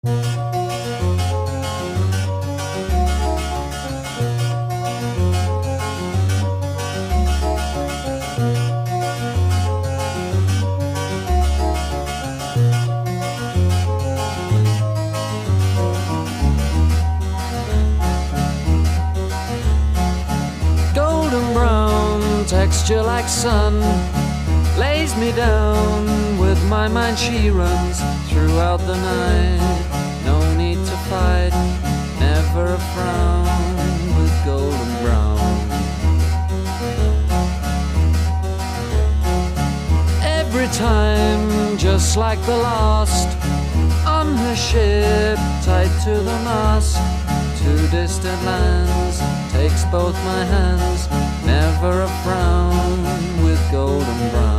Golden brown, texture like sun, lays me down. With my mind she runs throughout the night. No need to fight, never a frown with golden brown. Every time, just like the last, on her ship, tied to the mast, to distant lands, takes both my hands, never a frown with golden brown.